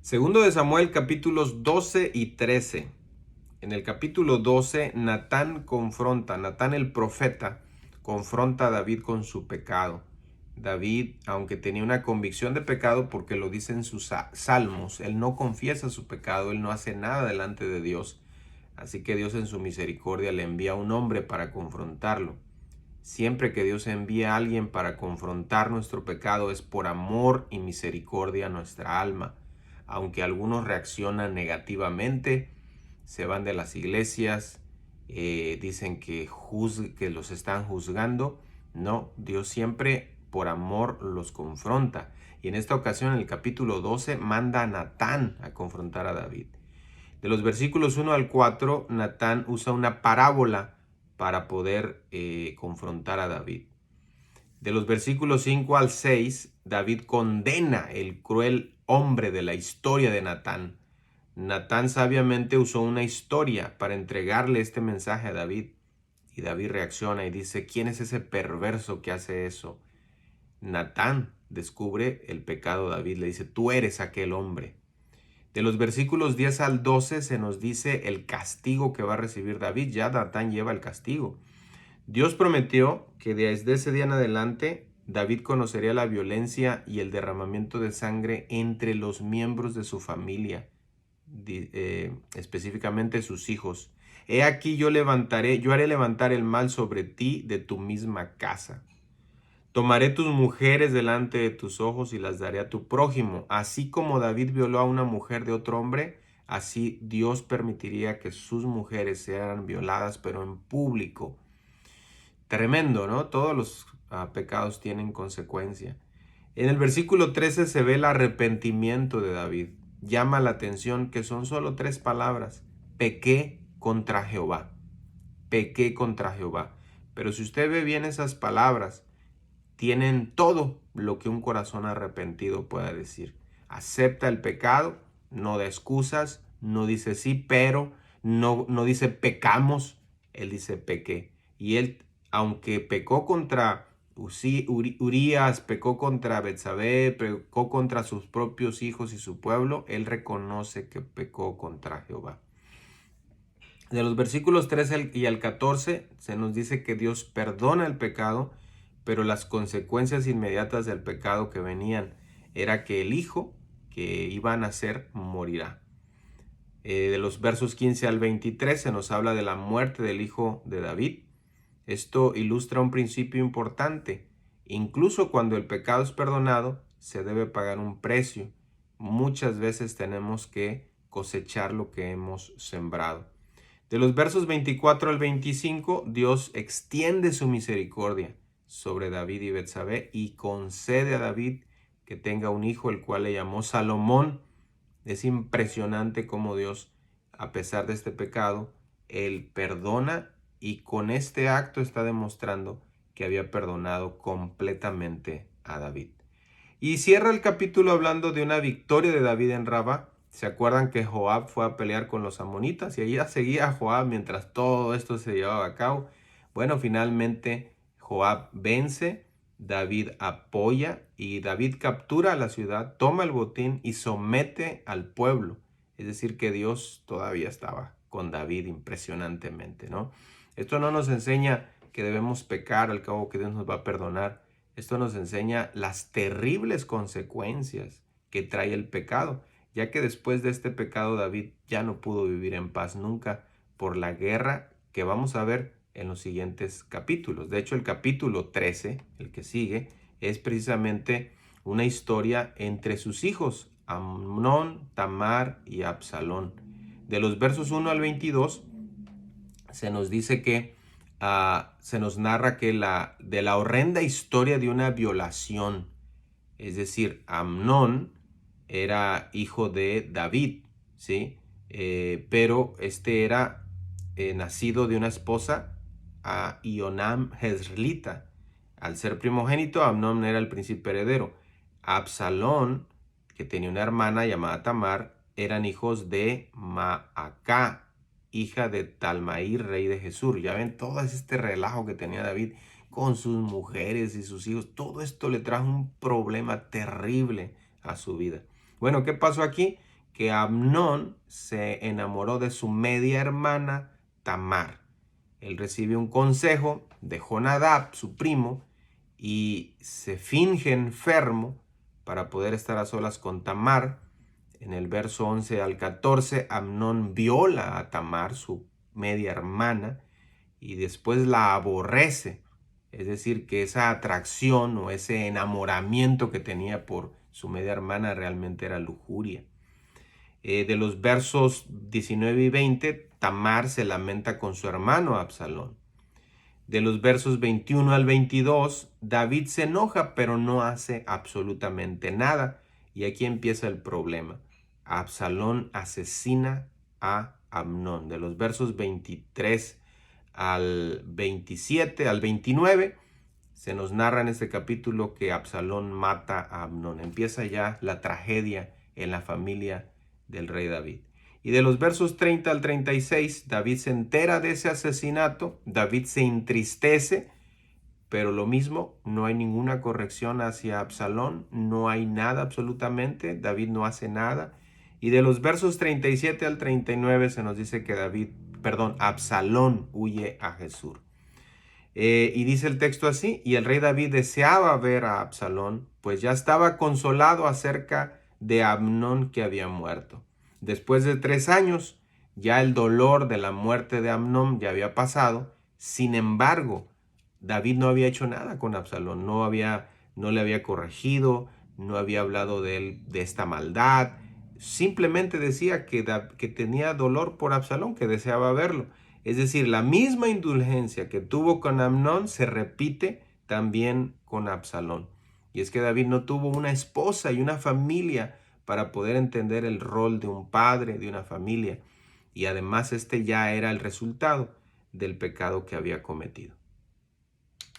Segundo de Samuel, capítulos 12 y 13. En el capítulo 12, Natán el profeta, confronta a David con su pecado. David, aunque tenía una convicción de pecado porque lo dice en sus salmos, él no confiesa su pecado, él no hace nada delante de Dios. Así que Dios en su misericordia le envía a un hombre para confrontarlo. Siempre que Dios envía a alguien para confrontar nuestro pecado es por amor y misericordia a nuestra alma. Aunque algunos reaccionan negativamente, se van de las iglesias, dicen que los están juzgando. No, Dios siempre por amor los confronta. Y en esta ocasión, en el capítulo 12, manda a Natán a confrontar a David. De los versículos 1 al 4, Natán usa una parábola para poder confrontar a David. De los versículos 5 al 6, David condena el cruel hombre de la historia de Natán. Natán sabiamente usó una historia para entregarle este mensaje a David. Y David reacciona y dice, ¿quién es ese perverso que hace eso? Natán descubre el pecado de David, le dice, tú eres aquel hombre. De los versículos 10 al 12 se nos dice el castigo que va a recibir David. Ya Natán lleva el castigo. Dios prometió que desde ese día en adelante David conocería la violencia y el derramamiento de sangre entre los miembros de su familia, específicamente sus hijos. He aquí yo haré levantar el mal sobre ti de tu misma casa. Tomaré tus mujeres delante de tus ojos y las daré a tu prójimo. Así como David violó a una mujer de otro hombre, así Dios permitiría que sus mujeres sean violadas, pero en público. Tremendo, ¿no? Todos los pecados tienen consecuencia. En el versículo 13 se ve el arrepentimiento de David. Llama la atención que son solo 3 palabras. Pequé contra Jehová. Pequé contra Jehová. Pero si usted ve bien esas palabras, tienen todo lo que un corazón arrepentido pueda decir. Acepta el pecado, no da excusas, no dice sí, pero, no dice pecamos, él dice pequé. Y él, aunque pecó contra Urías, pecó contra Betsabé, pecó contra sus propios hijos y su pueblo, él reconoce que pecó contra Jehová. De los versículos 13 y al 14 se nos dice que Dios perdona el pecado, pero las consecuencias inmediatas del pecado que venían era que el hijo que iba a nacer morirá. De los versos 15 al 23 se nos habla de la muerte del hijo de David. Esto ilustra un principio importante. Incluso cuando el pecado es perdonado, se debe pagar un precio. Muchas veces tenemos que cosechar lo que hemos sembrado. De los versos 24 al 25, Dios extiende su misericordia sobre David y Betsabé y concede a David que tenga un hijo, el cual le llamó Salomón. Es impresionante cómo Dios, a pesar de este pecado, él perdona y con este acto está demostrando que había perdonado completamente a David. Y cierra el capítulo hablando de una victoria de David en Rabá. ¿Se acuerdan que Joab fue a pelear con los amonitas? Y allí seguía Joab mientras todo esto se llevaba a cabo. Bueno, finalmente Joab vence, David apoya y David captura la ciudad, toma el botín y somete al pueblo. Es decir, que Dios todavía estaba con David impresionantemente, ¿no? Esto no nos enseña que debemos pecar, al cabo que Dios nos va a perdonar. Esto nos enseña las terribles consecuencias que trae el pecado, ya que después de este pecado David ya no pudo vivir en paz nunca por la guerra que vamos a ver en los siguientes capítulos. De hecho, el capítulo 13, el que sigue, es precisamente una historia entre sus hijos, Amnón, Tamar y Absalón. De los versos 1 al 22 se nos dice que se nos narra que de la horrenda historia de una violación. Es decir, Amnón era hijo de David, ¿sí? Pero este era nacido de una esposa, a Ionam Jezreelita. Al ser primogénito, Amnón era el príncipe heredero. Absalón, que tenía una hermana llamada Tamar, eran hijos de Maacá, hija de Talmaí, rey de Jesús. Ya ven todo este relajo que tenía David con sus mujeres y sus hijos. Todo esto le trajo un problema terrible a su vida. Bueno, ¿qué pasó aquí? que Amnón se enamoró de su media hermana Tamar. Él recibe un consejo de Jonadab, su primo, y se finge enfermo para poder estar a solas con Tamar. En el verso 11 al 14, Amnón viola a Tamar, su media hermana, y después la aborrece. Es decir, que esa atracción o ese enamoramiento que tenía por su media hermana realmente era lujuria. De los versos 19 y 20, Tamar se lamenta con su hermano Absalón. De los versos 21 al 22, David se enoja, pero no hace absolutamente nada. Y aquí empieza el problema. Absalón asesina a Amnón. De los versos 23 al 27, al 29, se nos narra en este capítulo que Absalón mata a Amnón. Empieza ya la tragedia en la familia del rey David. Y de los versos 30 al 36, David se entera de ese asesinato, David se entristece, pero lo mismo, no hay ninguna corrección hacia Absalón, no hay nada absolutamente, David no hace nada. Y de los versos 37 al 39 se nos dice que Absalón huye a Jesús. Y dice el texto así, y el rey David deseaba ver a Absalón, pues ya estaba consolado acerca de Amnón que había muerto. Después de 3 años, ya el dolor de la muerte de Amnón ya había pasado. Sin embargo, David no había hecho nada con Absalón, no le había corregido, no había hablado de él, de esta maldad. Simplemente decía que tenía dolor por Absalón, que deseaba verlo. Es decir, la misma indulgencia que tuvo con Amnón se repite también con Absalón. Y es que David no tuvo una esposa y una familia para poder entender el rol de un padre, de una familia. Y además este ya era el resultado del pecado que había cometido.